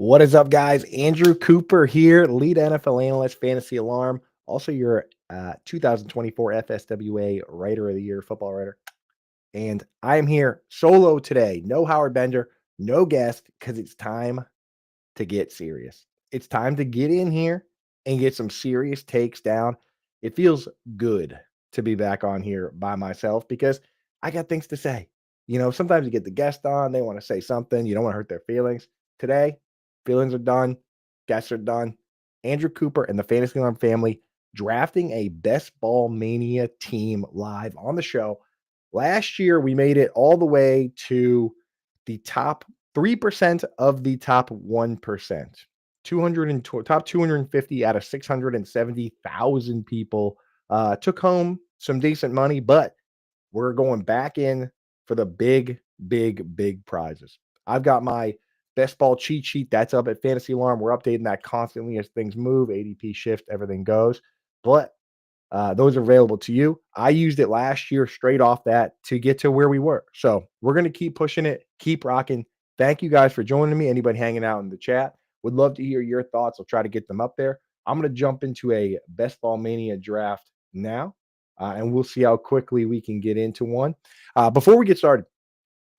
What is up, guys? Andrew Cooper here, lead NFL analyst, Fantasy Alarm. Also, your 2024 FSWA Writer of the Year, football writer. And I am here solo today. No Howard Bender, no guest, because it's time to get serious. It's time to get in here and get some serious takes down. It feels good to be back on here by myself because I got things to say. Sometimes you get the guest on, they want to say something, you don't want to hurt their feelings. Today, feelings are done, guests are done. Andrew Cooper and the Fantasy Alarm family drafting a Best Ball Mania team live on the show. Last year, we made it all the way to the top 3% of the top 1%. 200 top 250 out of 670,000 people took home some decent money, but we're going back in for the big, big, big prizes. I've got my best ball cheat sheet that's up at Fantasy Alarm. We're updating that constantly as things move, ADP shift, everything goes. But those are available to you. I used it last year straight off that to get to where we were. So we're going to keep pushing it, keep rocking. Thank you guys for joining me. Anybody hanging out in the chat, would love to hear your thoughts. I'll try to get them up there. I'm going to jump into a Best Ball Mania draft now, and we'll see how quickly we can get into one. Before we get started,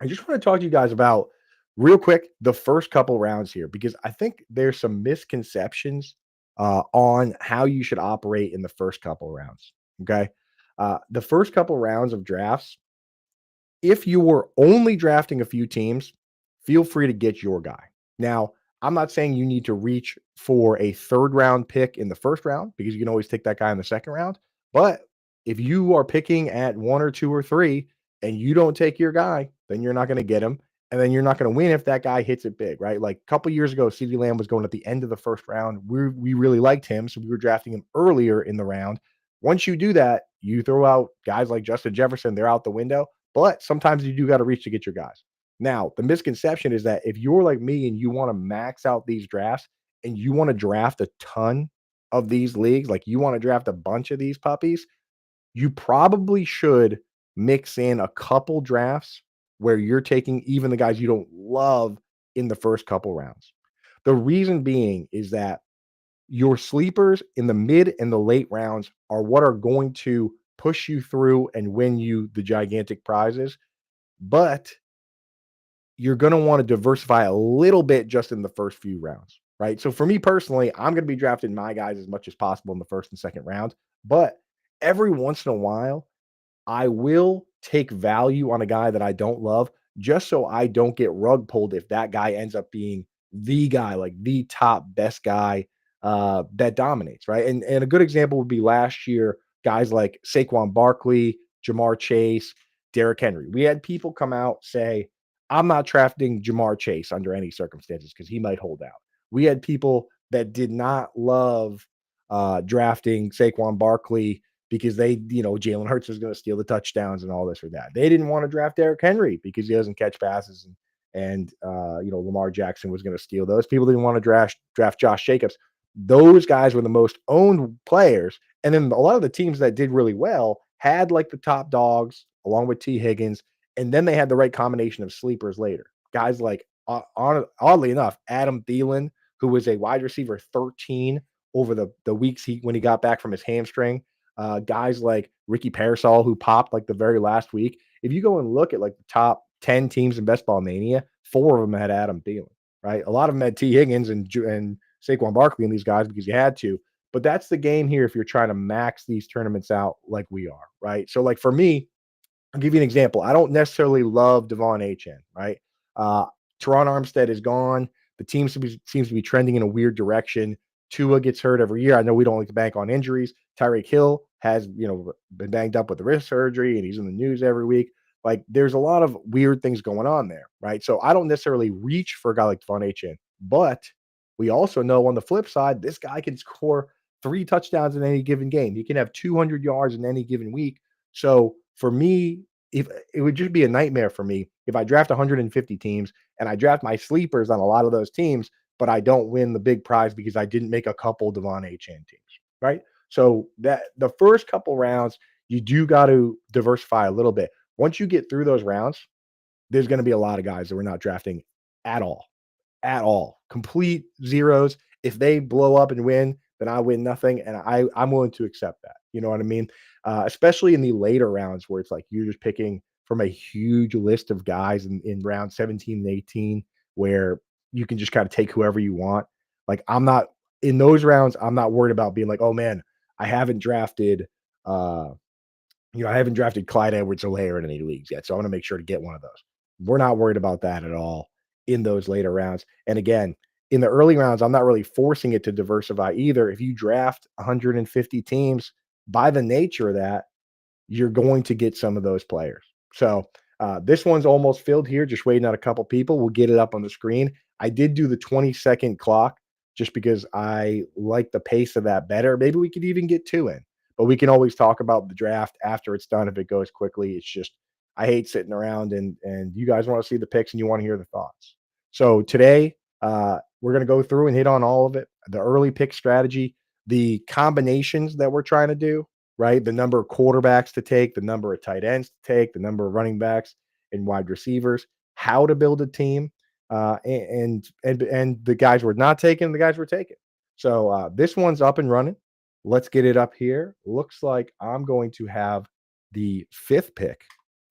I just want to talk to you guys about real quick the first couple rounds here because I think there's some misconceptions on how you should operate in the first couple rounds. Okay. The first couple rounds of drafts, if you were only drafting a few teams, feel free to get your guy. Now, I'm not saying you need to reach for a third round pick in the first round because you can always take that guy in the second round. But if you are picking at one or two or three and you don't take your guy, then you're not going to get him. And then you're not going to win if that guy hits it big, right? Like a couple years ago, CeeDee Lamb was going at the end of the first round. We really liked him. So we were drafting him earlier in the round. Once you do that, you throw out guys like Justin Jefferson, they're out the window. But sometimes you do got to reach to get your guys. Now, the misconception is that if you're like me and you want to max out these drafts and you want to draft a ton of these leagues, like you want to draft a bunch of these puppies, you probably should mix in a couple drafts where you're taking even the guys you don't love in the first couple rounds. The reason being is that your sleepers in the mid and the late rounds are what are going to push you through and win you the gigantic prizes. But you're going to want to diversify a little bit just in the first few rounds, right? So for me personally, I'm going to be drafting my guys as much as possible in the first and second round. But every once in a while, I will take value on a guy that I don't love just so I don't get rug pulled if that guy ends up being the guy, like the top best guy that dominates, right? And a good example would be last year, guys like Saquon Barkley, Jamar Chase, Derrick Henry. We had people come out say, I'm not drafting Jamar Chase under any circumstances because he might hold out. We had people that did not love drafting Saquon Barkley because Jalen Hurts is going to steal the touchdowns and all this or that. They didn't want to draft Derrick Henry because he doesn't catch passes and Lamar Jackson was going to steal those. People didn't want to draft Josh Jacobs. Those guys were the most owned players. And then a lot of the teams that did really well had like the top dogs along with T. Higgins. And then they had the right combination of sleepers later. Guys like, oddly enough, Adam Thielen, who was a wide receiver 13 over the weeks when he got back from his hamstring. Guys like Ricky Parasol, who popped like the very last week. If you go and look at like the top 10 teams in Best Ball Mania, 4 of them had Adam Thielen, right? A lot of them had T. Higgins and Saquon Barkley and these guys because you had to. But that's the game here if you're trying to max these tournaments out like we are, right? So, like for me, I'll give you an example. I don't necessarily love Devon Achane, right? Teron Armstead is gone. The team seems to be trending in a weird direction. Tua gets hurt every year. I know we don't like to bank on injuries. Tyreek Hill has, been banged up with the wrist surgery, and he's in the news every week. Like, there's a lot of weird things going on there, right? So I don't necessarily reach for a guy like Devon Achane, but we also know on the flip side, this guy can score 3 touchdowns in any given game. He can have 200 yards in any given week. So for me, if it would just be a nightmare for me if I draft 150 teams and I draft my sleepers on a lot of those teams, but I don't win the big prize because I didn't make a couple Devon Achane teams, right? So that the first couple rounds, you do got to diversify a little bit. Once you get through those rounds, there's going to be a lot of guys that we're not drafting at all. at all. Complete zeros. If they blow up and win, then I win nothing, and I'm willing to accept that. You know what I mean? Especially in the later rounds where it's like you're just picking from a huge list of guys in round 17 and 18 where you can just kind of take whoever you want. Like I'm not in those rounds, I'm not worried about being like, oh man, I haven't drafted uh I haven't drafted Clyde Edwards-Helaire in any leagues yet, so I wanna make sure to get one of those. We're not worried about that at all in those later rounds, and again, in the early rounds, I'm not really forcing it to diversify either. If you draft 150 teams, by the nature of that, you're going to get some of those players. So this one's almost filled here, just waiting on a couple people. We'll get it up on the screen. I did do the 20-second clock just because I like the pace of that better. Maybe we could even get two in, but we can always talk about the draft after it's done if it goes quickly. It's just I hate sitting around and you guys want to see the picks and you want to hear the thoughts. So today we're going to go through and hit on all of it. The early pick strategy, the combinations that we're trying to do, right? The number of quarterbacks to take, the number of tight ends to take, the number of running backs and wide receivers, how to build a team, and the guys we're not taking, the guys we're taking. So this one's up and running. Let's get it up here. Looks like I'm going to have the fifth pick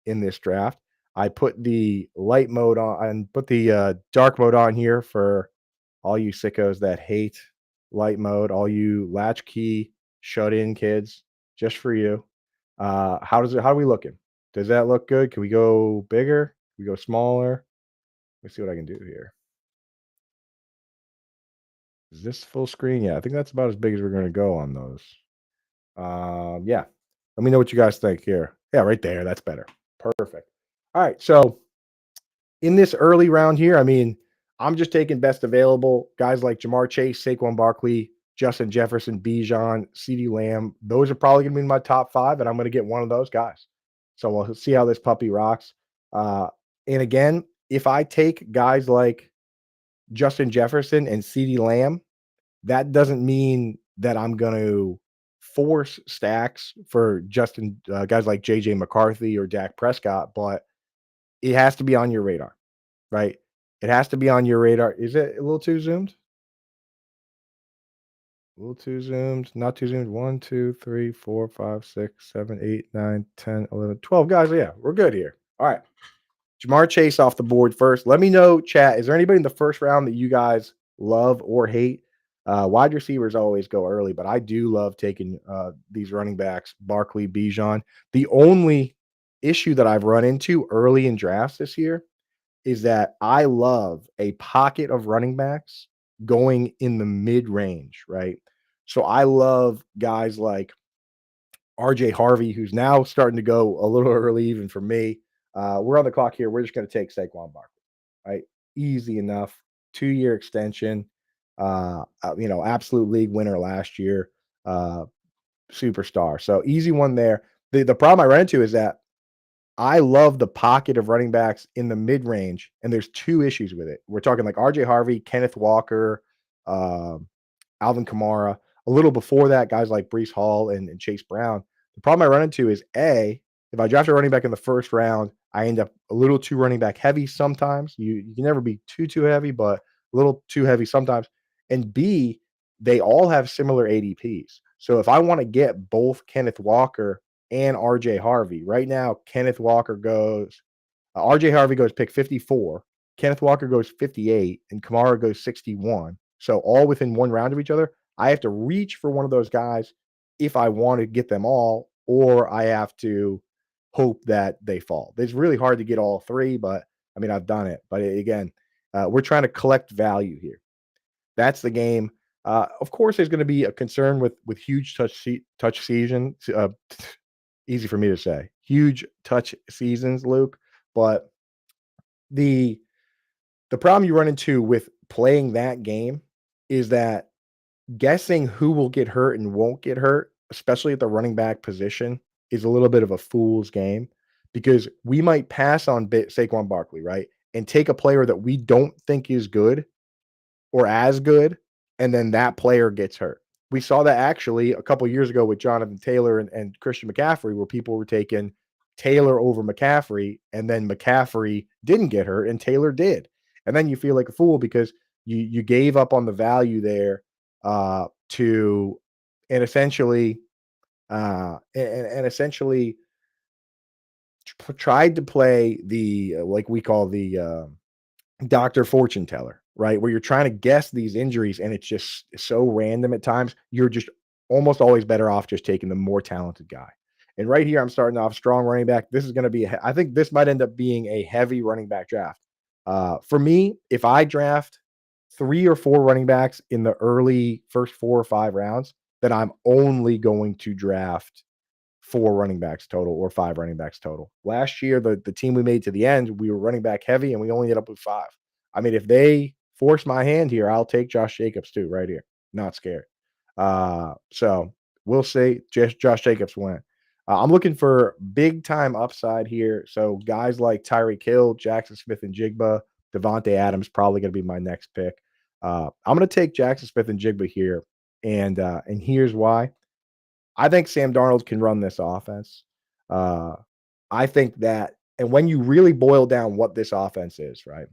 in this draft. I put the light mode on and put the dark mode on here for all you sickos that hate light mode, all you latchkey shut in kids, just for you. How are we looking? Does that look good? Can we go bigger? Can we go smaller? Let me see what I can do here. Is this full screen? Yeah, I think that's about as big as we're gonna go on those. Yeah. Let me know what you guys think here. Yeah, right there. That's better. Perfect. All right. So in this early round here, I mean, I'm just taking best available guys like Jamar Chase, Saquon Barkley, Justin Jefferson, Bijan, CeeDee Lamb. Those are probably going to be in my top five, and I'm going to get one of those guys. So we'll see how this puppy rocks. And again, if I take guys like Justin Jefferson and CeeDee Lamb, that doesn't mean that I'm going to force stacks for Justin guys like JJ McCarthy or Dak Prescott, but it has to be on your radar. Right? It has to be on your radar. Is it a little too zoomed? A little too zoomed, not too zoomed. 1, 2, 3, 4, 5, 6, 7, 8, 9, 10, 11, 12 guys. Yeah, we're good here. All right. Jamar Chase off the board first. Let me know, chat. Is there anybody in the first round that you guys love or hate? Wide receivers always go early, but I do love taking these running backs, Barkley, Bijan. The only issue that I've run into early in drafts this year is that I love a pocket of running backs going in the mid-range, right? So I love guys like RJ Harvey, who's now starting to go a little early even for me. We're on the clock here. We're just going to take Saquon Barkley, right? Easy enough. 2-year extension. Absolute league winner last year. Uh, Superstar. So easy one there. The problem I run into is that I love the pocket of running backs in the mid-range, and there's 2 issues with it. We're talking like RJ Harvey, Kenneth Walker, um, Alvin Kamara. A little before that, guys like Breece Hall and Chase Brown. The problem I run into is A, if I draft a running back in the first round, I end up a little too running back heavy sometimes. You can never be too heavy, but a little too heavy sometimes. And B, they all have similar ADPs. So if I want to get both Kenneth Walker and RJ Harvey, right now, RJ Harvey goes pick 54, Kenneth Walker goes 58, and Kamara goes 61. So all within one round of each other. I have to reach for one of those guys if I want to get them all, or I have to hope that they fall. It's really hard to get all three, but I mean, I've done it. But again, we're trying to collect value here. That's the game. Of course, there's going to be a concern with huge touch season. Easy for me to say, huge touch seasons, Luke. But the problem you run into with playing that game is that guessing who will get hurt and won't get hurt, especially at the running back position, is a little bit of a fool's game because we might pass on Saquon Barkley, right? And take a player that we don't think is good or as good, and then that player gets hurt. We saw that actually a couple years ago with Jonathan Taylor and Christian McCaffrey, where people were taking Taylor over McCaffrey, and then McCaffrey didn't get hurt and Taylor did. And then you feel like a fool because you gave up on the value there to and essentially and essentially tried to play the like we call the Doctor Fortune Teller, right? Where you're trying to guess these injuries and it's just so random at times. You're just almost always better off just taking the more talented guy. And right here, I'm starting off strong running back. This is going to be, I think this might end up being a heavy running back draft. For me, if I draft 3 or 4 running backs in the early first 4 or 5 rounds, then I'm only going to draft 4 running backs total or 5 running backs total. Last year, the team we made to the end, we were running back heavy and we only ended up with 5. I mean, if they force my hand here, I'll take Josh Jacobs too, right here. Not scared. So we'll see. Just Josh Jacobs went. I'm looking for big time upside here. So guys like Tyreek Hill, Jackson Smith and Jigba, Devontae Adams probably going to be my next pick. I'm going to take Jackson Smith and Jigba here, and here's why. I think Sam Darnold can run this offense. Uh, I think that, and when you really boil down what this offense is, right?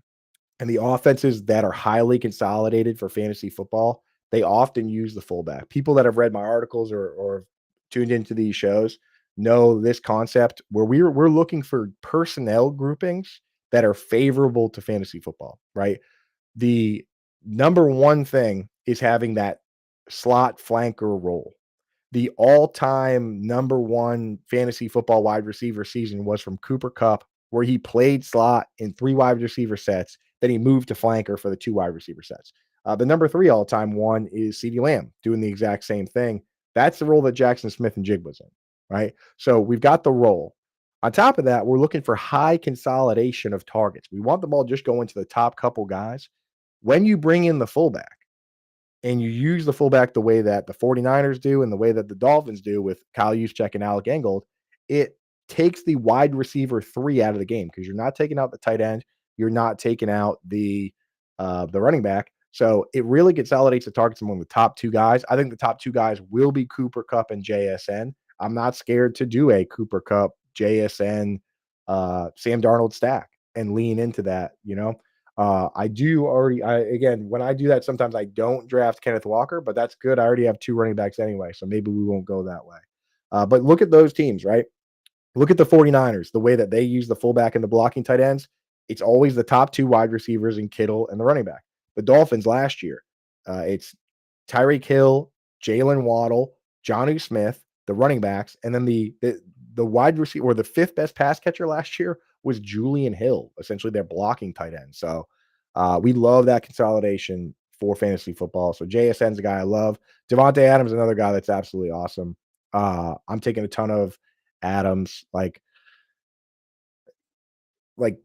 And the offenses that are highly consolidated for fantasy football, they often use the fullback. People that have read my articles or tuned into these shows know this concept where we're looking for personnel groupings that are favorable to fantasy football, right? The number one thing is having that slot flanker role. The all-time number 1 fantasy football wide receiver season was from Cooper Kupp, where he played slot in 3 wide receiver sets, then he moved to flanker for the 2 wide receiver sets. The number 3 all-time one is CeeDee Lamb doing the exact same thing. That's the role that Jackson Smith and Jig was in, right? So we've got the role. On top of that, we're looking for high consolidation of targets. We want the ball just going to the top couple guys. When you bring in the fullback, and you use the fullback the way that the 49ers do and the way that the Dolphins do with Kyle Juszczyk and Alec Ingold, it takes the wide receiver 3 out of the game because you're not taking out the tight end, you're not taking out the running back. So it really consolidates the targets among the top 2 guys. I think the top 2 guys will be Cooper Kupp and JSN. I'm not scared to do a Cooper Kupp, JSN, Sam Darnold stack and lean into that, you know? I do already again, when I do that, sometimes I don't draft Kenneth Walker, but that's good. I already have 2 running backs anyway, so maybe we won't go that way. But look at those teams, right? Look at the 49ers, the way that they use the fullback and the blocking tight ends. It's always the top 2 wide receivers in Kittle and the running back. The Dolphins last year, it's Tyreek Hill, Jalen Waddle, Jonnu Smith, the running backs, and then the wide receiver or the 5th best pass catcher last year was Julian Hill, essentially their blocking tight end. So we love that consolidation for fantasy football. So JSN's a guy I love. Devontae Adams, another guy that's absolutely awesome. I'm taking a ton of Adams. Like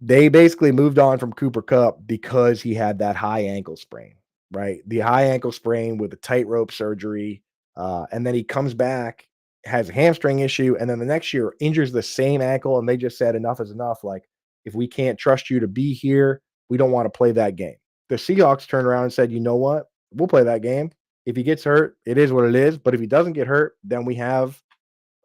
they basically moved on from Cooper Kupp because he had that high ankle sprain, right? The high ankle sprain with the tightrope surgery, and then he comes back, has a hamstring issue, and then the next year injures the same ankle, and they just said enough is enough. Like if we can't trust you to be here, we don't want to play that game. The Seahawks turned around and said, you know what? We'll play that game. If he gets hurt, it is what it is. But if he doesn't get hurt, then we have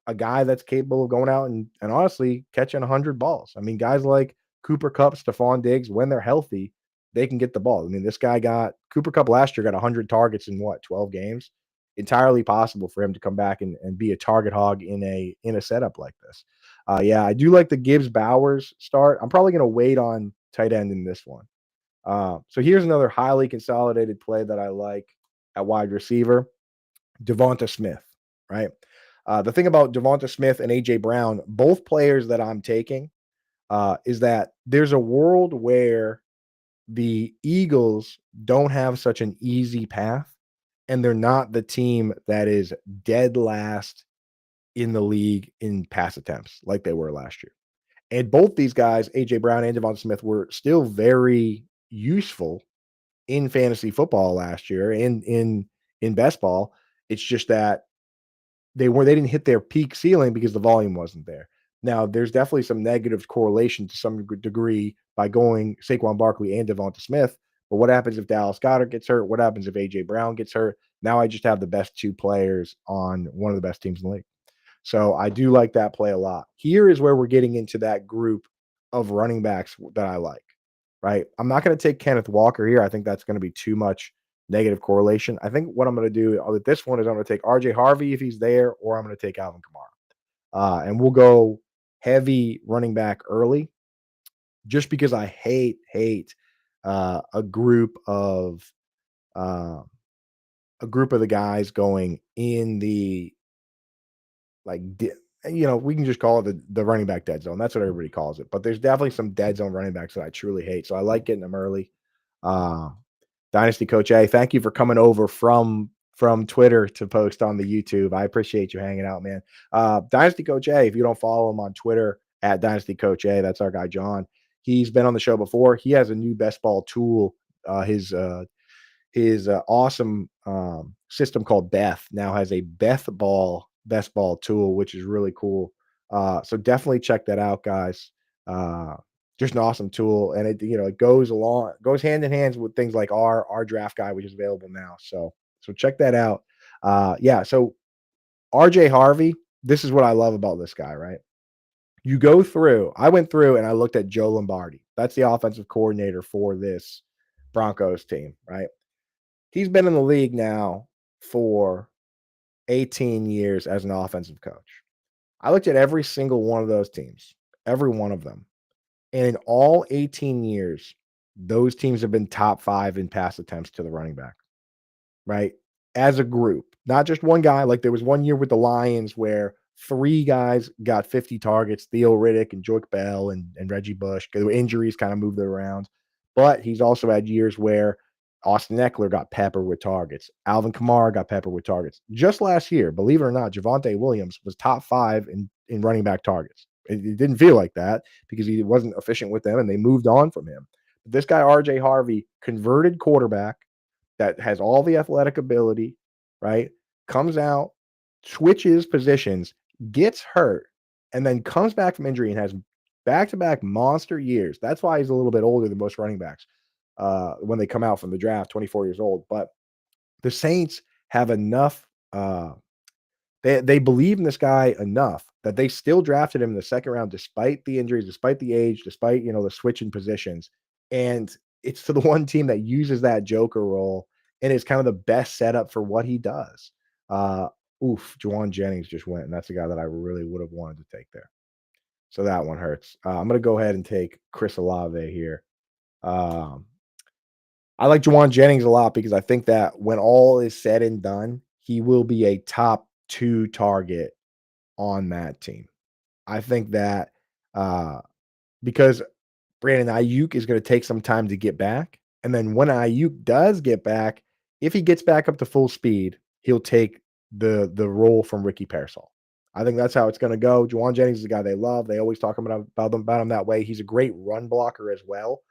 a guy that's capable of going out and honestly catching 100 balls. I mean, guys like Cooper Kupp, Stephon Diggs, when they're healthy, they can get the ball. I mean, this guy got Cooper Kupp last year got 100 targets in what, 12 games? Entirely possible for him to come back and be a target hog in a setup like this. Yeah, I do like the Gibbs Bowers start. I'm probably going to wait on tight end in this one. So here's another highly consolidated play that I like at wide receiver, Devonta Smith, right? The thing about Devonta Smith and AJ Brown, both players that I'm taking, is that there's a world where the Eagles don't have such an easy path, and they're not the team that is dead last in the league in pass attempts like they were last year. And both these guys, AJ Brown and Devonta Smith, were still very useful in fantasy football last year and in best ball. It's just that they didn't hit their peak ceiling because the volume wasn't there. Now, there's definitely some negative correlation to some degree by going Saquon Barkley and Devonta Smith. But what happens if Dallas Goedert gets hurt? What happens if AJ Brown gets hurt? Now I just have the best 2 players on one of the best teams in the league. So I do like that play a lot. Here is where we're getting into that group of running backs that I like, right? I'm not going to take Kenneth Walker here. I think that's going to be too much negative correlation. I think what I'm going to do with this one is I'm going to take RJ Harvey if he's there, or I'm going to take Alvin Kamara. And we'll go heavy running back early just because I hate a uh, group of the guys going in the we can just call it the running back dead zone. That's what everybody calls it. But there's definitely some dead zone running backs that I truly hate. So I like getting them early. Uh, Dynasty Coach A, thank you for coming over from Twitter to post on the YouTube. I appreciate you hanging out, man. Dynasty Coach A, if you don't follow him on Twitter at Dynasty Coach A, that's our guy John. He's been on the show before. He has a new best ball tool. His awesome system called Beth now has a best ball tool, which is really cool. So definitely check that out, guys. Uh, just an awesome tool, and it goes hand in hand with things like our draft guide, which is available now. So check that out. Yeah. So RJ Harvey, this is what I love about this guy, right? I went through and I looked at Joe Lombardi. That's the offensive coordinator for this Broncos team, right? He's been in the league now for 18 years as an offensive coach. I looked at every single one of those teams, every one of them. And in all 18 years, those teams have been top 5 in pass attempts to the running back, right? As a group, not just one guy. Like there was one year with the Lions where 3 guys got 50 targets, Theo Riddick and Joik Bell and Reggie Bush. There were injuries kind of moved it around. But he's also had years where Austin Eckler got peppered with targets. Alvin Kamara got peppered with targets. Just last year, believe it or not, Javonte Williams was top 5 in running back targets. It didn't feel like that because he wasn't efficient with them and they moved on from him. But this guy, RJ Harvey, converted quarterback that has all the athletic ability, right? Comes out, switches positions, gets hurt, and then comes back from injury and has back-to-back monster years. That's why he's a little bit older than most running backs when they come out from the draft, 24 years old. But the Saints have enough they believe in this guy enough that they still drafted him in the second round despite the injuries, despite the age, despite, the switch in positions. And it's to the one team that uses that joker role and is kind of the best setup for what he does. Uh, Juwan Jennings just went, and that's a guy that I really would have wanted to take there. So that one hurts. I'm going to go ahead and take Chris Olave here. Um, I like Juwan Jennings a lot because I think that when all is said and done, he will be a top 2 target on that team. I think that because Brandon Ayuk is going to take some time to get back, and then when Ayuk does get back, if he gets back up to full speed, he'll take the role from Ricky Pearsall. I think that's how it's going to go. Juwan Jennings is a guy they love. They always talk about him that way. He's a great run blocker as well.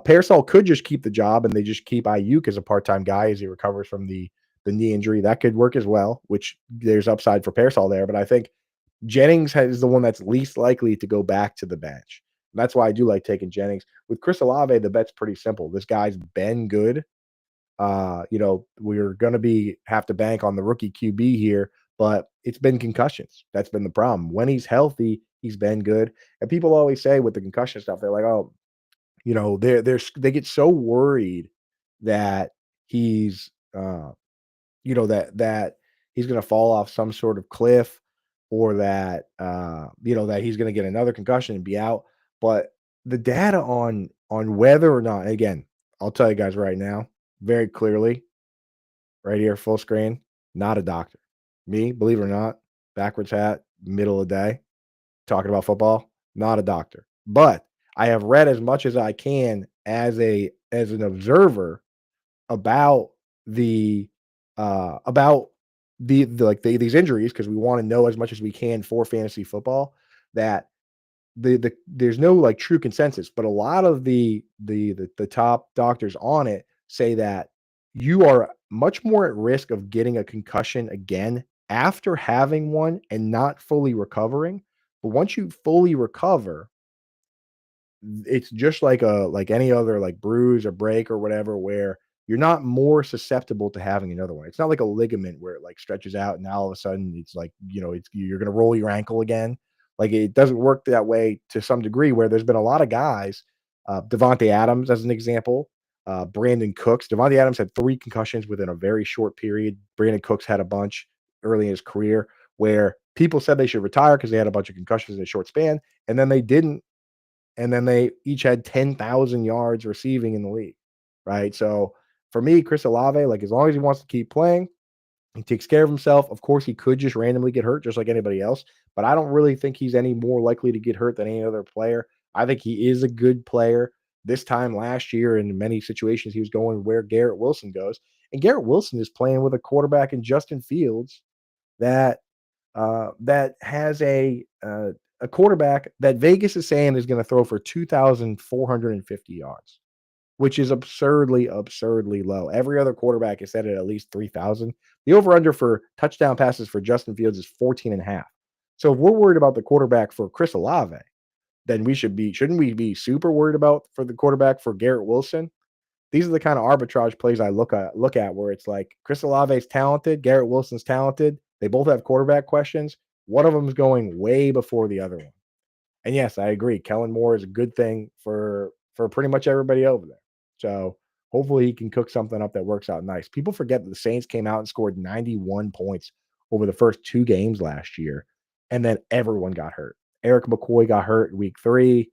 Pearsall could just keep the job, and they just keep Ayuk as a part-time guy as he recovers from the knee injury. That could work as well, which there's upside for Pearsall there. But I think Jennings is the one that's least likely to go back to the bench. That's why I do like taking Jennings. With Chris Olave, the bet's pretty simple. This guy's been good. We're going to have to bank on the rookie QB here, but it's been concussions. That's been the problem. When he's healthy, he's been good. And people always say with the concussion stuff, they're like, oh, they get so worried that he's that he's going to fall off some sort of cliff or that that he's going to get another concussion and be out. But the data on whether or not, again, I'll tell you guys right now very clearly, right here, full screen, not a doctor. Me, believe it or not, backwards hat, middle of the day, talking about football, not a doctor. But I have read as much as I can as an observer about the about these injuries because we want to know as much as we can for fantasy football that there's no like true consensus, but a lot of the top doctors on it say that you are much more at risk of getting a concussion again after having one and not fully recovering. But once you fully recover, it's just like any other like bruise or break or whatever where you're not more susceptible to having another one. It's not like a ligament where it like stretches out and now all of a sudden it's like, you're going to roll your ankle again. Like it doesn't work that way to some degree where there's been a lot of guys Devontae Adams, as an example, Brandon Cooks. Devontae Adams had 3 concussions within a very short period. Brandon Cooks had a bunch early in his career where people said they should retire because they had a bunch of concussions in a short span, and then they didn't. And then they each had 10,000 yards receiving in the league, right? So for me, Chris Olave, like as long as he wants to keep playing, he takes care of himself. Of course, he could just randomly get hurt just like anybody else, but I don't really think he's any more likely to get hurt than any other player. I think he is a good player. This time last year, in many situations, he was going where Garrett Wilson goes. And Garrett Wilson is playing with a quarterback in Justin Fields that that has a quarterback that Vegas is saying is going to throw for 2,450 yards, which is absurdly, absurdly low. Every other quarterback is set at least 3,000. The over under for touchdown passes for Justin Fields is 14 and a half. So if we're worried about the quarterback for Chris Olave, then shouldn't we be super worried about for the quarterback for Garrett Wilson? These are the kind of arbitrage plays I look at where it's like Chris Olave's talented, Garrett Wilson's talented. They both have quarterback questions. One of them is going way before the other one. And yes, I agree. Kellen Moore is a good thing for pretty much everybody over there. So hopefully he can cook something up that works out nice. People forget that the Saints came out and scored 91 points over the first 2 games last year, and then everyone got hurt. Eric McCoy got hurt in week 3.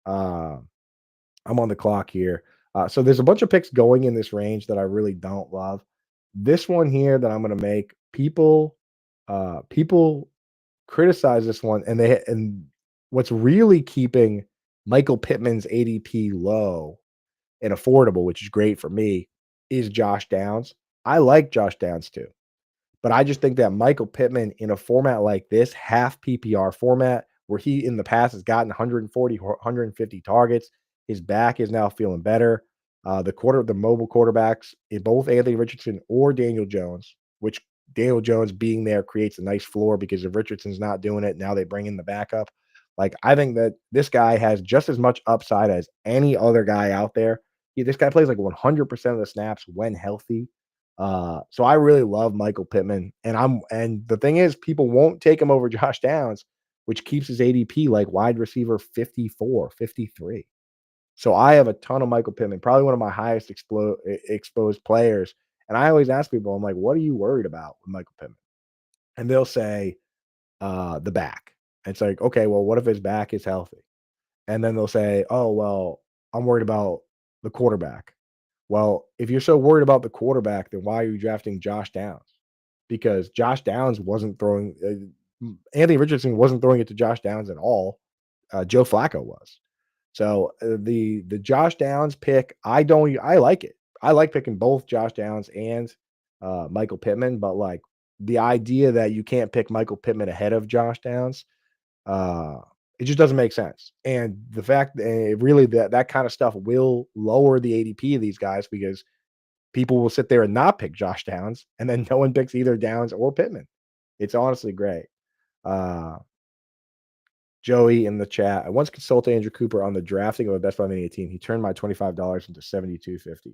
Uh, I'm on the clock here. So there's a bunch of picks going in this range that I really don't love. This one here that I'm going to make people criticize this one, and what's really keeping Michael Pittman's ADP low and affordable, which is great for me, is Josh Downs. I like Josh Downs too. But I just think that Michael Pittman in a format like this, half PPR format, where he in the past has gotten 140, 150 targets, his back is now feeling better. The mobile quarterbacks, in both Anthony Richardson or Daniel Jones, which Daniel Jones being there creates a nice floor because if Richardson's not doing it, now they bring in the backup. Like I think that this guy has just as much upside as any other guy out there. This guy plays like 100% of the snaps when healthy. So I really love Michael Pittman, and the thing is, people won't take him over Josh Downs, which keeps his ADP like wide receiver 54, 53. So I have a ton of Michael Pittman, probably one of my highest exposed players. And I always ask people, I'm like, what are you worried about with Michael Pittman? And they'll say, the back. And it's like, okay, well, what if his back is healthy? And then they'll say, oh, well, I'm worried about the quarterback. Well, if you're so worried about the quarterback, then why are you drafting Josh Downs? Because Josh Downs wasn't throwing, Anthony Richardson wasn't throwing it to Josh Downs at all. Joe Flacco was. So the Josh Downs pick, I like it. I like picking both Josh Downs and Michael Pittman, but like the idea that you can't pick Michael Pittman ahead of Josh Downs, uh, it just doesn't make sense. And the fact that really that kind of stuff will lower the ADP of these guys because people will sit there and not pick Josh Downs, and then no one picks either Downs or Pittman. It's honestly great. Uh, Joey in the chat. I once consulted Andrew Cooper on the drafting of a best ball Mania team. He turned my $25 into $72.50.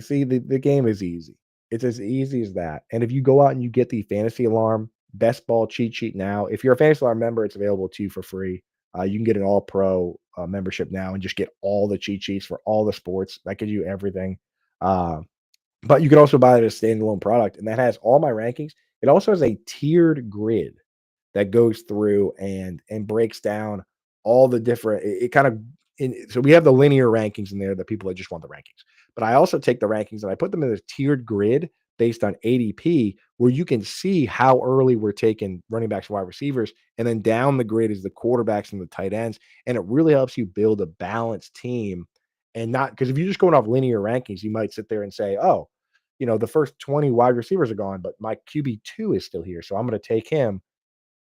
See, the game is easy. It's as easy as that. And if you go out and you get the Fantasy Alarm Best Ball cheat sheet now, if you're a Fantasy Alarm member, it's available to you for free. You can get an All Pro membership now and just get all the cheat sheets for all the sports. That gives you everything. Uh, but you can also buy it as a standalone product, and that has all my rankings. It also has a tiered grid that goes through and breaks down all the different it kind of so we have the linear rankings in there, the people that just want the rankings. But I also take the rankings and I put them in a tiered grid based on ADP where you can see how early we're taking running backs and wide receivers. And then down the grid is the quarterbacks and the tight ends. And it really helps you build a balanced team. And not because if you're just going off linear rankings, you might sit there and say, oh, the first 20 wide receivers are gone, but my QB2 is still here. So I'm going to take him.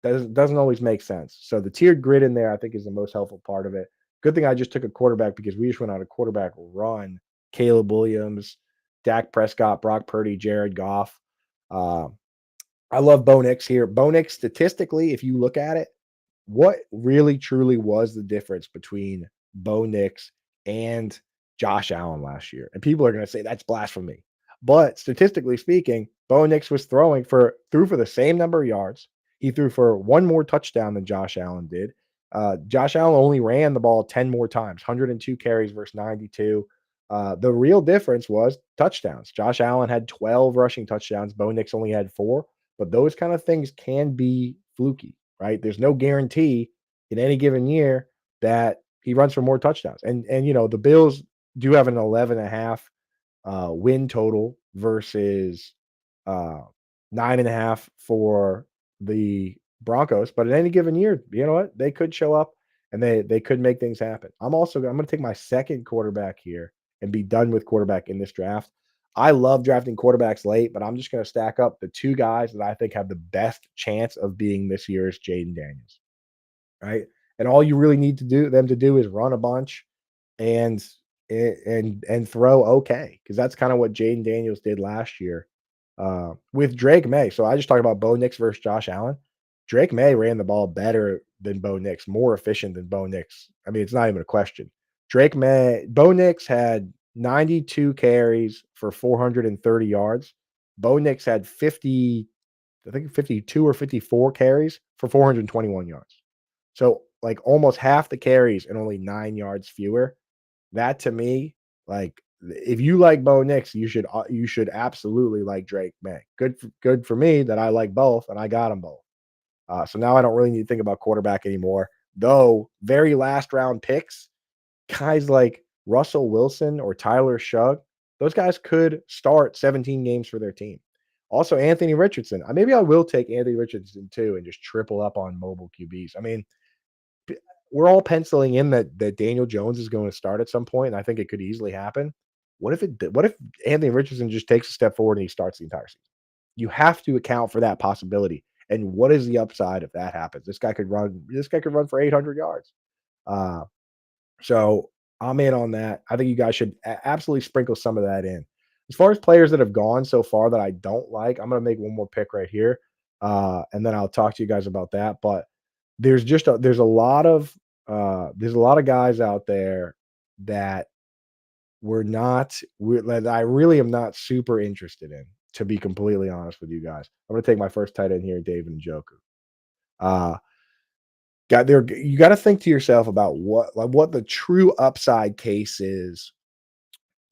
Doesn't always make sense. So the tiered grid in there, I think, is the most helpful part of it. Good thing I just took a quarterback because we just went on a quarterback run. Caleb Williams, Dak Prescott, Brock Purdy, Jared Goff. Uh, I love Bo Nix here. Bo Nix, statistically, if you look at it, what really truly was the difference between Bo Nix and Josh Allen last year? And people are going to say that's blasphemy. But statistically speaking, Bo Nix was threw for the same number of yards. He threw for one more touchdown than Josh Allen did. Josh Allen only ran the ball 10 more times, 102 carries versus 92. The real difference was touchdowns. Josh Allen had 12 rushing touchdowns. Bo Nix only had 4. But those kind of things can be fluky, right? There's no guarantee in any given year that he runs for more touchdowns. And the Bills do have an 11.5 win total versus uh 9.5 for the Broncos. But in any given year, you know what? They could show up and they could make things happen. I'm gonna take my second quarterback here and be done with quarterback in this draft. I love drafting quarterbacks late, but I'm just gonna stack up the two guys that I think have the best chance of being this year's Jaden Daniels, right? And all you really need to do them to do is run a bunch and and throw okay, because that's kind of what Jaden Daniels did last year with Drake May. So I just talked about Bo Nix versus Josh Allen. Drake May ran the ball better than Bo Nix, more efficient than Bo Nix. I mean, it's not even a question. Bo Nix had 92 carries for 430 yards. Bo Nix had 50, I think 52 or 54 carries for 421 yards. So like almost half the carries and only 9 yards fewer. That to me, like, if you like Bo Nix, you should absolutely like Drake May. Good for me that I like both, and I got them both. So now I don't really need to think about quarterback anymore. Though very last round picks, guys like Russell Wilson or Tyler Shugg, those guys could start 17 games for their team. Also, Anthony Richardson. Maybe I will take Anthony Richardson too and just triple up on mobile QBs. I mean, p- we're all penciling in that Daniel Jones is going to start at some point, and I think it could easily happen. What if Anthony Richardson just takes a step forward and he starts the entire season? You have to account for that possibility. And what is the upside if that happens? This guy could run for 800 yards. Uh, so I'm in on that. I think you guys should absolutely sprinkle some of that in. As far as players that have gone so far that I don't like, I'm going to make one more pick right here, and then I'll talk to you guys about that. But there's a lot of guys out there that that I really am not super interested in. To be completely honest with you guys, I'm going to take my first tight end here, David Njoku. Uh, you got to think to yourself about what the true upside case is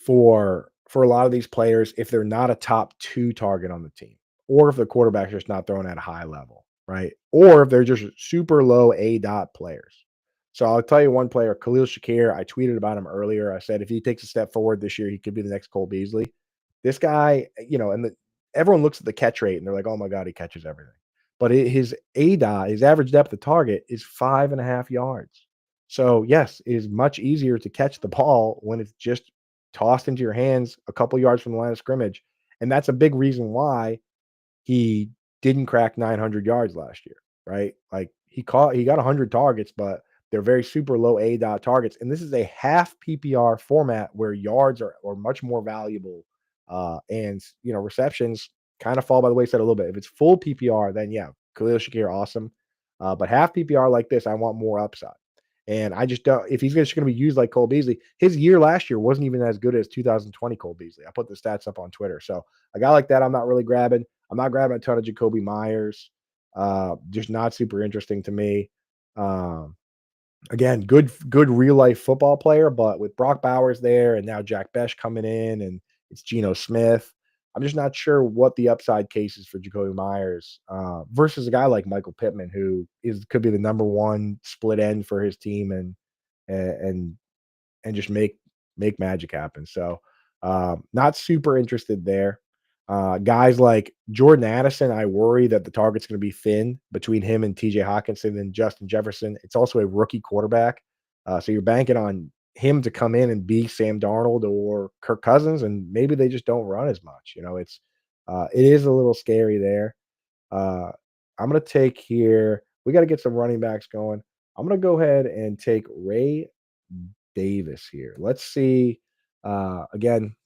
for a lot of these players if they're not a top 2 target on the team, or if the quarterback's just not throwing at a high level, right? Or if they're just super low A dot players. So I'll tell you one player, Khalil Shakir. I tweeted about him earlier. I said if he takes a step forward this year, he could be the next Cole Beasley. This guy, everyone looks at the catch rate and they're like, oh my God, he catches everything. But his A dot, his average depth of target is 5.5 yards. So yes, it is much easier to catch the ball when it's just tossed into your hands a couple yards from the line of scrimmage. And that's a big reason why he didn't crack 900 yards last year, right? Like he got 100 targets, but they're very super low A dot targets. And this is a half PPR format where yards are much more valuable. And receptions kind of fall by the wayside a little bit. If it's full PPR, then yeah, Khalil Shakir, awesome. But half PPR like this, I want more upside. And I just don't. If he's just going to be used like Cole Beasley, his year last year wasn't even as good as 2020 Cole Beasley. I put the stats up on Twitter. So a guy like that, I'm not really grabbing. I'm not grabbing a ton of Jacoby Myers. Just not super interesting to me. Um, Again, good real life football player, but with Brock Bowers there and now Jack Besh coming in and it's Geno Smith, I'm just not sure what the upside case is for Jacoby Myers versus a guy like Michael Pittman, who could be the number one split end for his team and and just make magic happen. So not super interested there. Guys like Jordan Addison, I worry that the target's going to be thin between him and TJ Hawkinson and Justin Jefferson. It's also a rookie quarterback. So you're banking on him to come in and be Sam Darnold or Kirk Cousins, and maybe they just don't run as much. It is a little scary there. Uh, I'm going to take here. We got to get some running backs going. I'm going to go ahead and take Ray Davis here. Let's see. Again,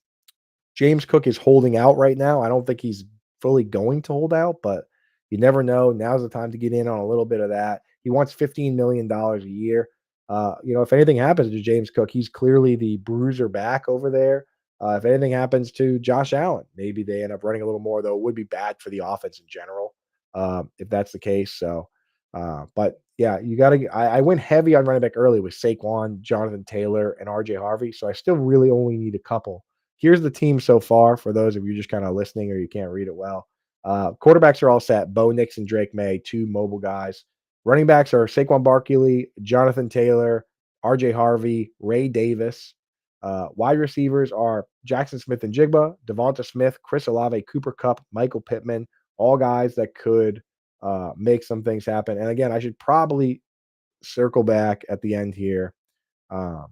James Cook is holding out right now. I don't think he's fully going to hold out, but you never know. Now's the time to get in on a little bit of that. He wants $15 million a year. If anything happens to James Cook, he's clearly the bruiser back over there. If anything happens to Josh Allen, maybe they end up running a little more, though it would be bad for the offense in general if that's the case. So But yeah, you got to. I went heavy on running back early with Saquon, Jonathan Taylor, and RJ Harvey. So I still really only need a couple. Here's the team so far for those of you just kind of listening or you can't read it well. Quarterbacks are all set. Bo Nix and Drake May, two mobile guys. Running backs are Saquon Barkley, Jonathan Taylor, RJ Harvey, Ray Davis. Wide receivers are Jackson Smith and Jigba, Devonta Smith, Chris Olave, Cooper Cup, Michael Pittman, all guys that could make some things happen. And again, I should probably circle back at the end here. Um,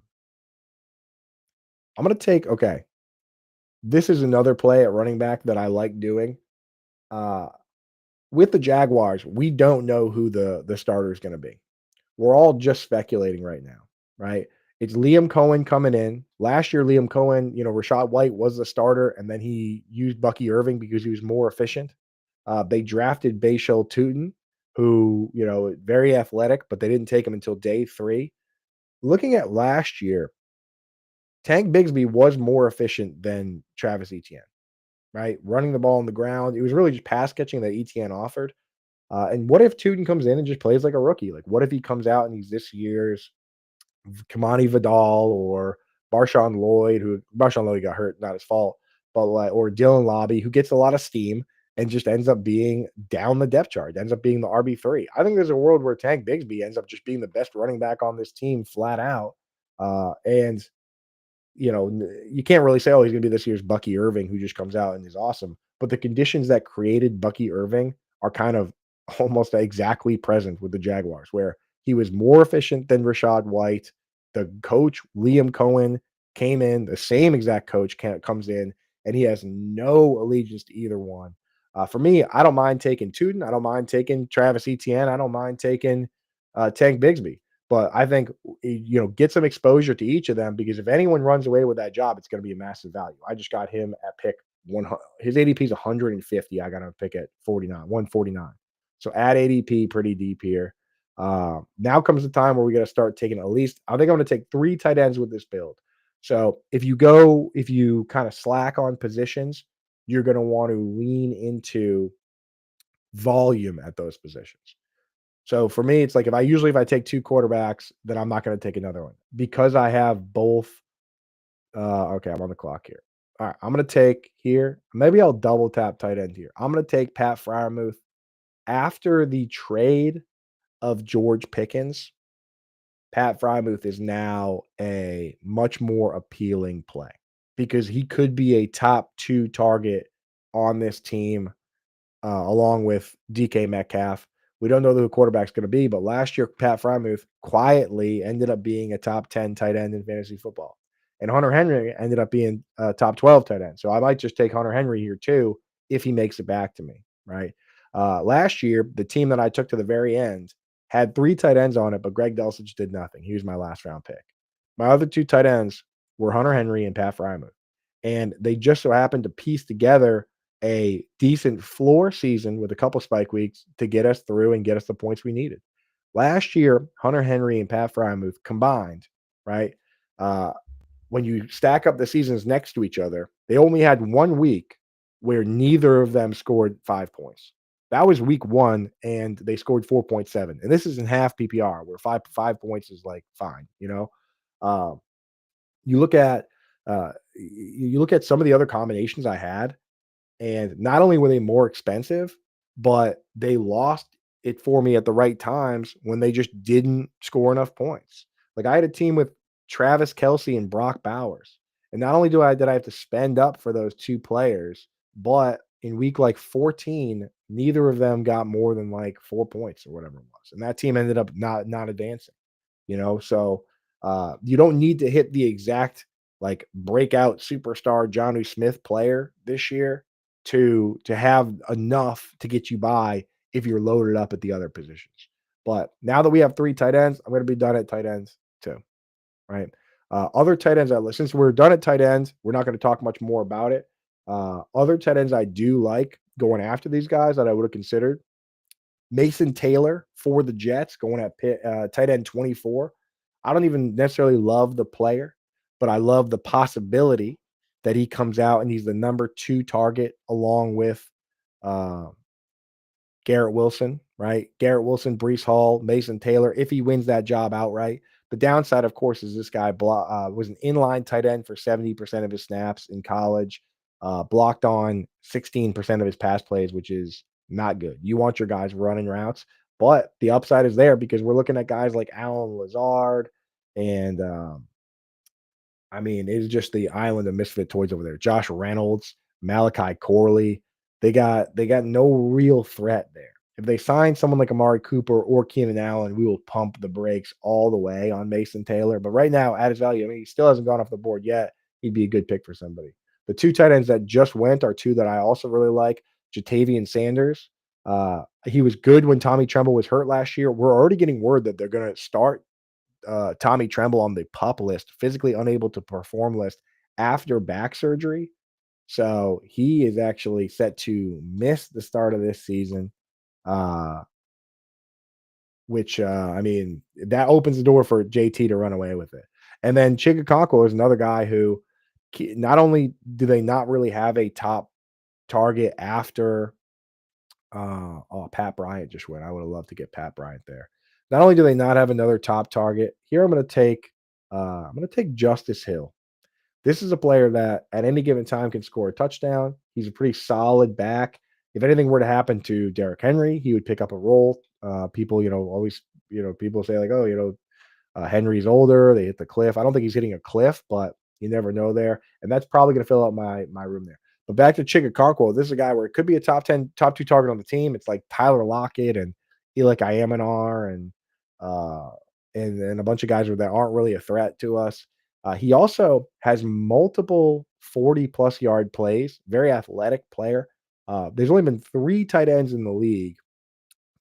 I'm going to take, okay, this is another play at running back that I like doing. Uh, with the Jaguars, we don't know who the starter is going to be. We're all just speculating right now, right? It's Liam Cohen coming in. Last year, Liam Cohen, Rashad White was the starter, and then he used Bucky Irving because he was more efficient. They drafted Bashal Tutin, who, very athletic, but they didn't take him until day 3. Looking at last year, Tank Bigsby was more efficient than Travis Etienne, right? Running the ball on the ground. It was really just pass catching that Etienne offered. And what if Tutin comes in and just plays like a rookie? Like, what if he comes out and he's this year's Kamani Vidal or Marshawn Lloyd got hurt, not his fault, but or Dylan Lobby, who gets a lot of steam and just ends up being down the depth chart, ends up being the RB3. I think there's a world where Tank Bigsby ends up just being the best running back on this team flat out. And you can't really say, oh, he's going to be this year's Bucky Irving, who just comes out and is awesome. But the conditions that created Bucky Irving are kind of almost exactly present with the Jaguars, where he was more efficient than Rashad White. The coach, Liam Cohen, came in, the same exact coach comes in, and he has no allegiance to either one. For me, I don't mind taking Tuden. I don't mind taking Travis Etienne. I don't mind taking Tank Bigsby. But I think, get some exposure to each of them, because if anyone runs away with that job, it's going to be a massive value. I just got him at pick 100. His ADP is 150. I got him pick at 149. So add ADP pretty deep here. Now comes the time where we got to start taking at least, I think I'm going to take 3 tight ends with this build. So if you kind of slack on positions, you're going to want to lean into volume at those positions. So for me, it's like if I take 2 quarterbacks, then I'm not going to take another one because I have both. Okay, I'm on the clock here. All right, I'm going to take here. Maybe I'll double tap tight end here. I'm going to take Pat Fryermuth after the trade of George Pickens. Pat Fryermuth is now a much more appealing play because he could be a top 2 target on this team along with DK Metcalf. We don't know who the quarterback's going to be, but last year, Pat Fryermuth quietly ended up being a top 10 tight end in fantasy football. And Hunter Henry ended up being a top 12 tight end. So I might just take Hunter Henry here too if he makes it back to me, right? Last year, the team that I took to the very end had 3 tight ends on it, but Greg Dulcich did nothing. He was my last round pick. My other 2 tight ends were Hunter Henry and Pat Fryermuth. And they just so happened to piece together a decent floor season with a couple spike weeks to get us through and get us the points we needed. Last year, Hunter Henry and Pat Fryermuth combined, right? Uh, when you stack up the seasons next to each other, they only had 1 week where neither of them scored 5 points. That was week 1, and they scored 4.7. And this is in half PPR, where five points is like fine, Um, you look at you look at some of the other combinations I had, and not only were they more expensive, but they lost it for me at the right times when they just didn't score enough points. Like I had a team with Travis Kelsey and Brock Bowers. And not only did I have to spend up for those 2 players, but in week like 14, neither of them got more than like 4 points or whatever it was. And that team ended up not advancing, So you don't need to hit the exact like breakout superstar Jonnu Smith player this year to have enough to get you by if you're loaded up at the other positions. But now that we have 3 tight ends, I'm going to be done at tight ends too, right? Other tight ends, since we're done at tight ends, we're not going to talk much more about it. Other tight ends I do like going after these guys that I would have considered. Mason Taylor for the Jets going at tight end 24. I don't even necessarily love the player, but I love the possibility that he comes out and he's the number 2 target along with uh, Garrett Wilson right? Garrett Wilson, Brees Hall, Mason Taylor, if he wins that job outright. The downside, of course, is this guy was an inline tight end for 70% of his snaps in college, blocked on 16% of his pass plays, which is not good. You want your guys running routes, but the upside is there because we're looking at guys like Alan Lazard and I mean, it's just the island of misfit toys over there. Josh Reynolds, Malachi Corley, they got no real threat there. If they sign someone like Amari Cooper or Keenan Allen, we will pump the brakes all the way on Mason Taylor. But right now, at his value, I mean, he still hasn't gone off the board yet. He'd be a good pick for somebody. The two tight ends that just went are two that I also really like. Jatavian Sanders. He was good when Tommy Tremble was hurt last year. We're already getting word that they're going to start Tommy Tremble on the pup list, physically unable to perform list after back surgery. So he is actually set to miss the start of this season, uh, which I mean, that opens the door for JT to run away with it. And then Chigakonkwo is another guy who not only do they not really have a top target after Pat Bryant just went. I would have loved to get Pat Bryant there. Not only do they not have another top target, here I'm gonna take Justice Hill. This is a player that at any given time can score a touchdown. He's a pretty solid back. If anything were to happen to Derrick Henry, he would pick up a role. People, always, people say like, oh, Henry's older. They hit the cliff. I don't think he's hitting a cliff, but you never know there. And that's probably going to fill out my room there. But back to Chigakonkwo, this is a guy where it could be a top 10, top two target on the team. It's like Tyler Lockett and Eli Ayamanar uh and a bunch of guys that aren't really a threat to us. He also has multiple 40 plus yard plays, very athletic player. There's only been three tight ends in the league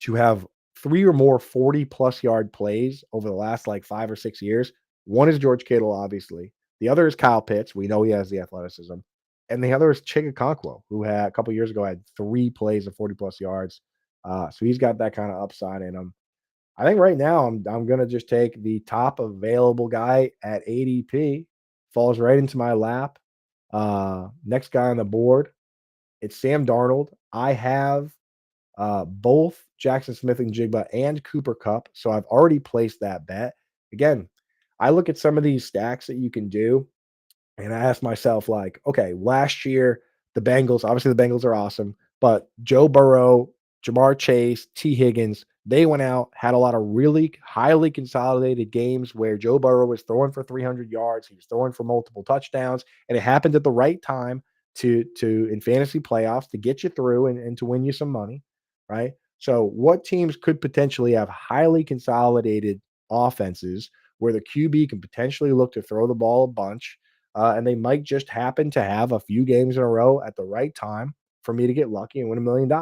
to have 3 or more 40-plus yard plays over the last, like, 5 or 6 years. One is George Kittle, obviously. The other is Kyle Pitts. We know he has the athleticism. And the other is Chigakonkwo, who had a couple years ago had 3 plays of 40-plus yards. So he's got that kinda upside in him. I think right now I'm gonna just take the top available guy at ADP. Falls right into my lap. Next guy on the board, it's Sam Darnold. I have both Jackson Smith and Jigba and Cooper Cup. So I've already placed that bet. Again, I look at some of these stacks that you can do, and I ask myself, like, okay, last year, the Bengals, obviously the Bengals are awesome, but Joe Burrow, Jamar Chase, T. Higgins, they went out, had a lot of really highly consolidated games where Joe Burrow was throwing for 300 yards. He was throwing for multiple touchdowns, and it happened at the right time to in fantasy playoffs to get you through and to win you some money, right? So, what teams could potentially have highly consolidated offenses where the QB can potentially look to throw the ball a bunch, and they might just happen to have a few games in a row at the right time for me to get lucky and win $1 million.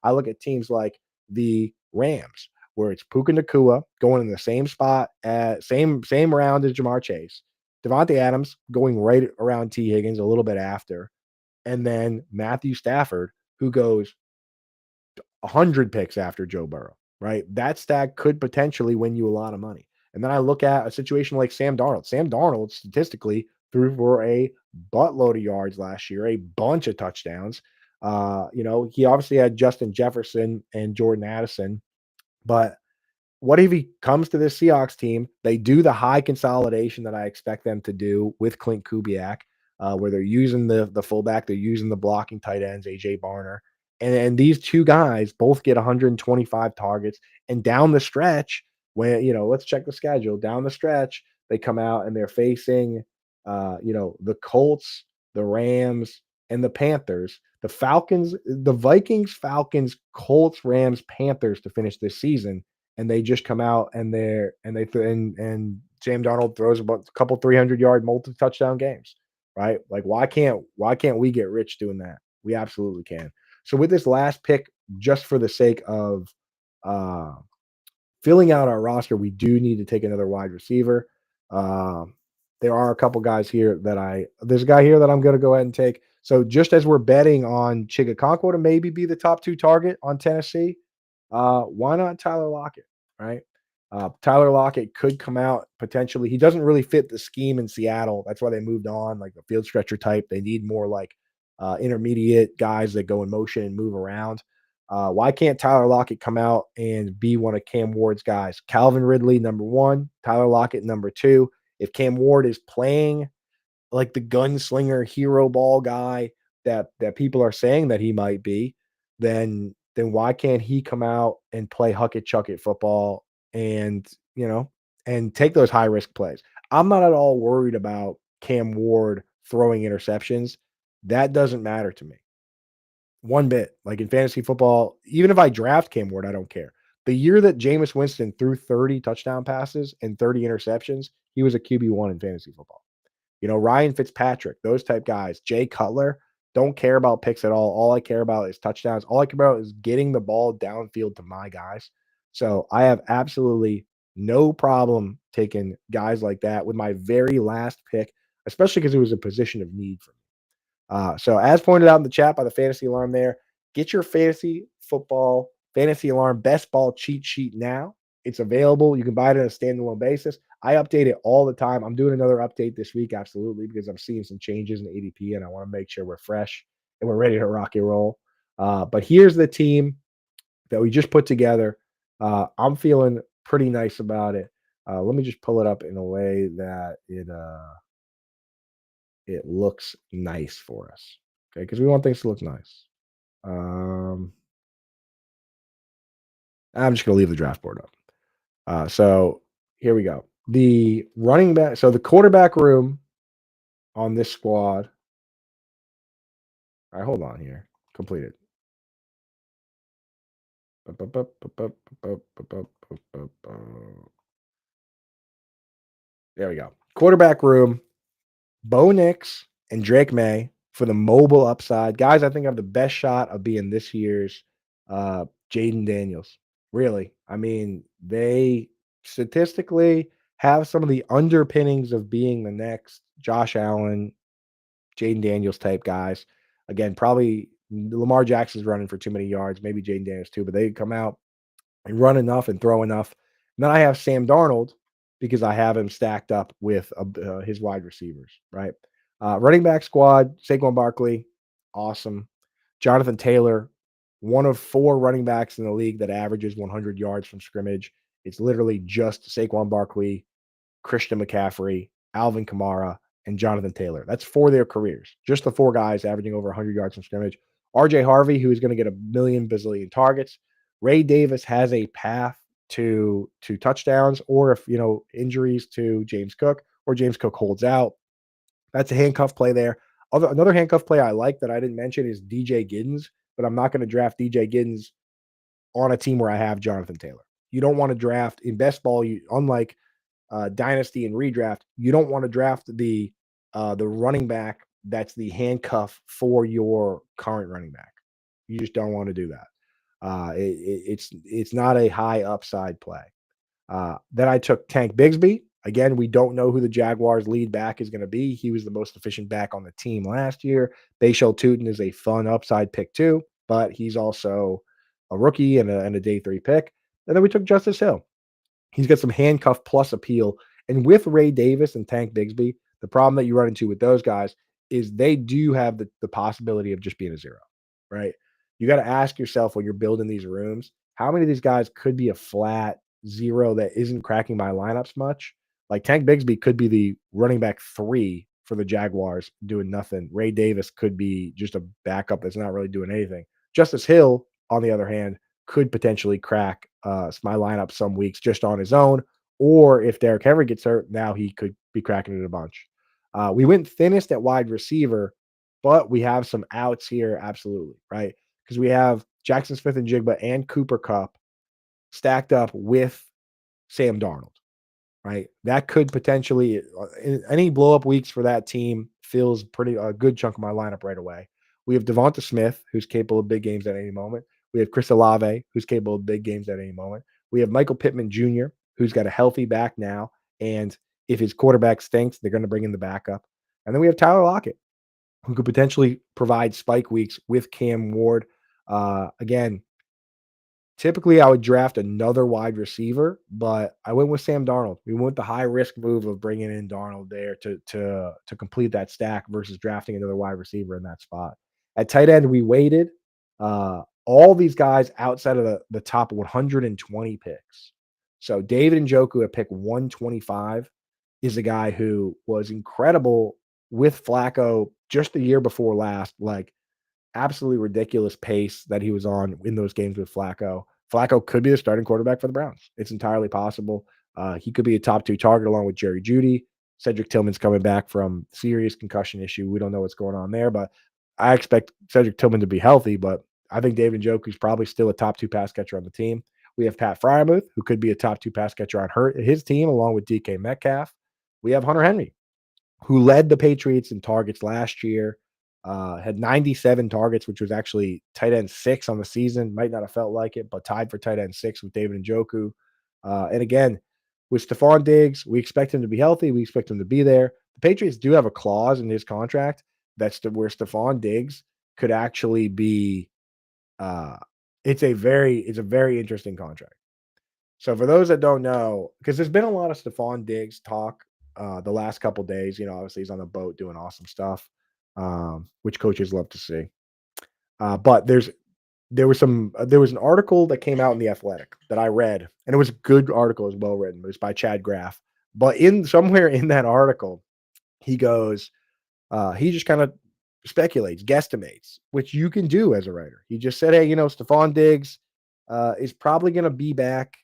I look at teams like the Rams, where it's Puka Nakua going in the same spot at same round as Jamar Chase, Devontae Adams going right around T. Higgins a little bit after, and then Matthew Stafford, who goes 100 picks after Joe Burrow, right? That stack could potentially win you a lot of money. And then I look at a situation like Sam Darnold. Sam Darnold statistically threw for a buttload of yards last year, a bunch of touchdowns. He obviously had Justin Jefferson and Jordan Addison, but what if he comes to this Seahawks team? They do the high consolidation that I expect them to do with Clint Kubiak, where they're using the fullback, they're using the blocking tight ends, AJ Barner, and these two guys both get 125 targets. And down the stretch, when let's check the schedule. Down the stretch, they come out and they're facing, the Colts, the Rams, and the Panthers. The Falcons, the Vikings, Falcons, Colts, Rams, Panthers to finish this season, and they just come out and and Sam Darnold throws about a couple 300-yard multi-touchdown games, right? Like why can't we get rich doing that? We absolutely can. So with this last pick, just for the sake of uh, filling out our roster, we do need to take another wide receiver. Um, there are a couple guys here there's a guy here that I'm going to go ahead and take. So just as we're betting on Chigakonkwo to maybe be the top 2 target on Tennessee, why not Tyler Lockett, right? Tyler Lockett could come out potentially. He doesn't really fit the scheme in Seattle. That's why they moved on, like a field stretcher type. They need more like intermediate guys that go in motion and move around. Why can't Tyler Lockett come out and be one of Cam Ward's guys? Calvin Ridley, number one, Tyler Lockett, number two. If Cam Ward is playing like the gunslinger hero ball guy that people are saying that he might be, then why can't he come out and play huck it chuck it football and and take those high risk plays? I'm not at all worried about Cam Ward throwing interceptions. That doesn't matter to me one bit. Like in fantasy football, even if I draft Cam Ward, I don't care. The year that Jameis Winston threw 30 touchdown passes and 30 interceptions, he was a QB1 in fantasy football. Ryan Fitzpatrick, those type guys, Jay Cutler, don't care about picks at all. All I care about is touchdowns. All I care about is getting the ball downfield to my guys. So I have absolutely no problem taking guys like that with my very last pick, especially because it was a position of need for me. So as pointed out in the chat by the fantasy alarm there, get your fantasy alarm best ball cheat sheet now. It's available. You can buy it on a standalone basis. I update it all the time. I'm doing another update this week, absolutely, because I'm seeing some changes in ADP and I want to make sure we're fresh and we're ready to rock and roll. But here's the team that we just put together. I'm feeling pretty nice about it. Let me just pull it up in a way that it looks nice for us. Okay, because we want things to look nice. Um, I'm just gonna leave the draft board up. So here we go. The running back, so the quarterback room on this squad. All right, hold on here. Completed. There we go. Quarterback room. Bo Nix and Drake May for the mobile upside. Guys, I think have the best shot of being this year's Jaden Daniels. Really. I mean, they statistically have some of the underpinnings of being the next Josh Allen, Jaden Daniels type guys. Again, probably Lamar Jackson's running for too many yards, maybe Jaden Daniels too, but they come out and run enough and throw enough. And then I have Sam Darnold because I have him stacked up with his wide receivers, right? Running back squad, Saquon Barkley, awesome. Jonathan Taylor, one of four running backs in the league that averages 100 yards from scrimmage. It's literally just Saquon Barkley, Christian McCaffrey, Alvin Kamara, and Jonathan Taylor. That's for their careers. Just the four guys averaging over 100 yards from scrimmage. RJ Harvey, who is going to get a million bazillion targets. Ray Davis has a path to touchdowns, or if injuries to James Cook or James Cook holds out, that's a handcuff play there. Another handcuff play I like that I didn't mention is DJ Giddens, but I'm not going to draft DJ Giddens on a team where I have Jonathan Taylor. You don't want to draft in best ball. Unlike dynasty and redraft, you don't want to draft the running back that's the handcuff for your current running back. You just don't want to do that. It's not a high upside play. Then I took Tank Bigsby. Again, we don't know who the Jaguars' lead back is going to be. He was the most efficient back on the team last year. Bashal Tutin is a fun upside pick too, but he's also a rookie and a day 3 pick. And then we took Justice Hill. He's got some handcuff plus appeal. And with Ray Davis and Tank Bigsby, the problem that you run into with those guys is they do have the possibility of just being a zero, right? You got to ask yourself when you're building these rooms, how many of these guys could be a flat zero that isn't cracking my lineups much? Like Tank Bigsby could be the running back 3 for the Jaguars doing nothing. Ray Davis could be just a backup that's not really doing anything. Justice Hill, on the other hand, could potentially crack my lineup some weeks just on his own. Or if Derrick Henry gets hurt, now he could be cracking it a bunch. We went thinnest at wide receiver, but we have some outs here, absolutely, right? Because we have Jackson Smith and Jigba and Cooper Kupp stacked up with Sam Darnold, right? That could potentially any blow up weeks for that team feels pretty a good chunk of my lineup right away. We have Devonta Smith, who's capable of big games at any moment. We have Chris Olave, who's capable of big games at any moment. We have Michael Pittman Jr., who's got a healthy back now. And if his quarterback stinks, they're going to bring in the backup. And then we have Tyler Lockett, who could potentially provide spike weeks with Cam Ward. Again, typically I would draft another wide receiver, but I went with Sam Darnold. We went the high risk move of bringing in Darnold there to complete that stack versus drafting another wide receiver in that spot. At tight end, we waited. all these guys outside of the top 120 picks. So David Njoku at pick 125 is a guy who was incredible with Flacco just the year before last, like absolutely ridiculous pace that he was on in those games with Flacco. Flacco could be the starting quarterback for the Browns. It's entirely possible. He could be a top 2 target along with Jerry Jeudy. Cedric Tillman's coming back from serious concussion issue. We don't know what's going on there, but I expect Cedric Tillman to be healthy, but I think David Njoku's probably still a top 2 pass catcher on the team. We have Pat Fryermuth, who could be a top 2 pass catcher on his team, along with DK Metcalf. We have Hunter Henry, who led the Patriots in targets last year, had 97 targets, which was actually tight end 6 on the season. Might not have felt like it, but tied for tight end 6 with David Njoku. And again, with Stephon Diggs, we expect him to be healthy. We expect him to be there. The Patriots do have a clause in his contract where Stephon Diggs could actually be. Uh, it's a very interesting contract. So for those that don't know, because there's been a lot of Stephon Diggs talk the last couple days. Obviously he's on the boat doing awesome stuff, which coaches love to see. But there was an article that came out in the Athletic that I read, and it was a good article, it was well written. It was by Chad Graff. But in somewhere in that article, he goes, he just kind of speculates, guesstimates, which you can do as a writer. He just said, hey, Stephon Diggs is probably going to be back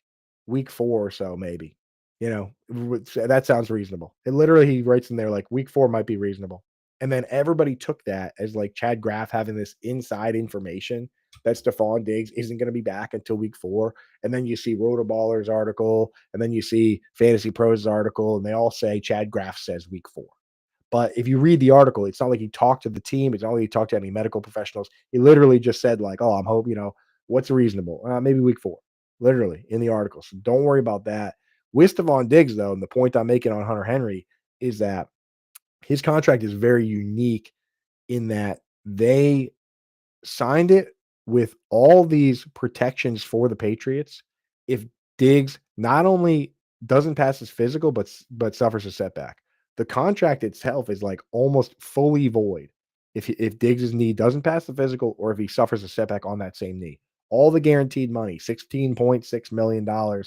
week 4 or so, maybe. That sounds reasonable. And literally, he writes in there like week 4 might be reasonable. And then everybody took that as like Chad Graff having this inside information that Stephon Diggs isn't going to be back until week 4. And then you see Rotoballer's article, and then you see Fantasy Pros article, and they all say Chad Graff says week 4. But if you read the article, it's not like he talked to the team. It's not like he talked to any medical professionals. He literally just said, like, oh, I'm hoping, what's reasonable? Maybe week 4, literally in the article. So don't worry about that. With Stephon Diggs, though, and the point I'm making on Hunter Henry is that his contract is very unique in that they signed it with all these protections for the Patriots. If Diggs not only doesn't pass his physical, but suffers a setback, the contract itself is like almost fully void if Diggs' knee doesn't pass the physical or if he suffers a setback on that same knee. All the guaranteed money, $16.6 million.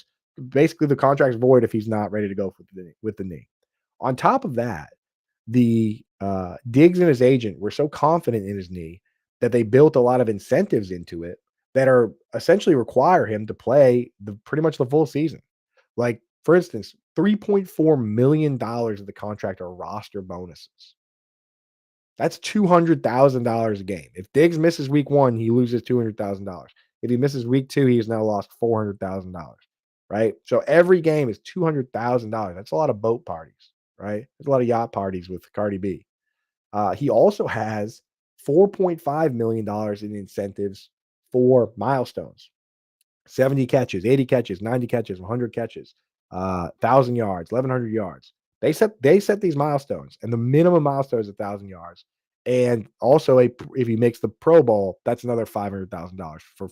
Basically, the contract's void if he's not ready to go with the knee. On top of that, the Diggs and his agent were so confident in his knee that they built a lot of incentives into it that are essentially require him to play pretty much the full season. Like, for instance, $3.4 million of the contract are roster bonuses. That's $200,000 a game. If Diggs misses week 1, he loses $200,000. If he misses week 2, he has now lost $400,000. Right? So every game is $200,000. That's a lot of boat parties, right? There's a lot of yacht parties with Cardi B. He also has $4.5 million in incentives for milestones. 70 catches, 80 catches, 90 catches, 100 catches, 1,000 yards, 1,100 yards. They set these milestones, and the minimum milestone is 1,000 yards. And also, if he makes the Pro Bowl, that's another $500,000 for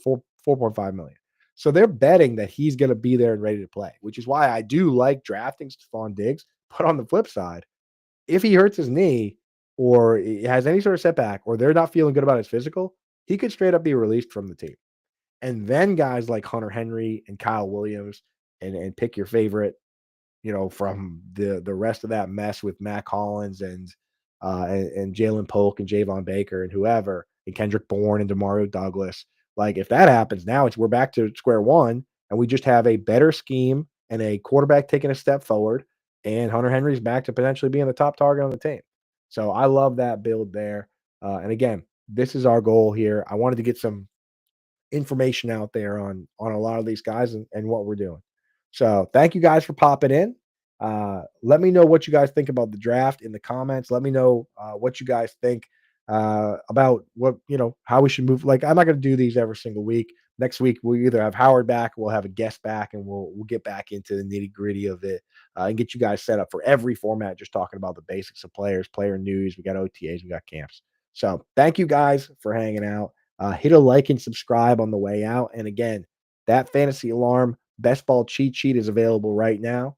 4.5 million. So they're betting that he's going to be there and ready to play, which is why I do like drafting Stephon Diggs. But on the flip side, if he hurts his knee or he has any sort of setback, or they're not feeling good about his physical, he could straight up be released from the team. And then guys like Hunter Henry and Kyle Williams and pick your favorite, from the rest of that mess with Matt Collins and Jalen Polk and Javon Baker and whoever, and Kendrick Bourne and Demario Douglas. Like, if that happens, now we're back to square one, and we just have a better scheme and a quarterback taking a step forward, and Hunter Henry's back to potentially being the top target on the team. So I love that build there. And again, this is our goal here. I wanted to get some information out there on a lot of these guys and what we're doing. So thank you guys for popping in. Let me know what you guys think about the draft in the comments. Let me know what you guys think about how we should move. Like, I'm not going to do these every single week. Next week we'll either have Howard back, we'll have a guest back, and we'll get back into the nitty gritty of it and get you guys set up for every format. Just talking about the basics of players, player news. We got OTAs, we got camps. So thank you guys for hanging out. Hit a like and subscribe on the way out. And again, that fantasy alarm best ball cheat sheet is available right now.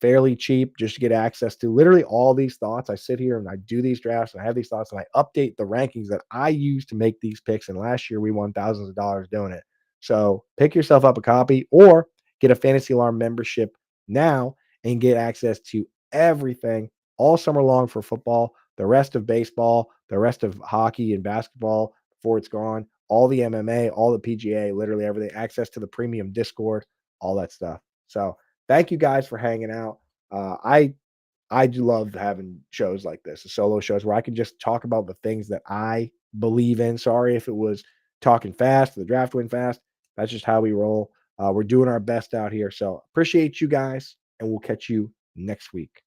fairly cheap just to get access to literally all these thoughts. I sit here and I do these drafts and I have these thoughts and I update the rankings that I use to make these picks. And last year we won thousands of dollars doing it. So pick yourself up a copy or get a Fantasy Alarm membership now and get access to everything all summer long for football, the rest of baseball, the rest of hockey and basketball before it's gone, all the MMA, all the PGA, literally everything, access to the premium Discord, all that stuff. So thank you guys for hanging out. I do love having shows like this, solo shows where I can just talk about the things that I believe in. Sorry if it was talking fast, the draft went fast. That's just how we roll. We're doing our best out here. So appreciate you guys, and we'll catch you next week.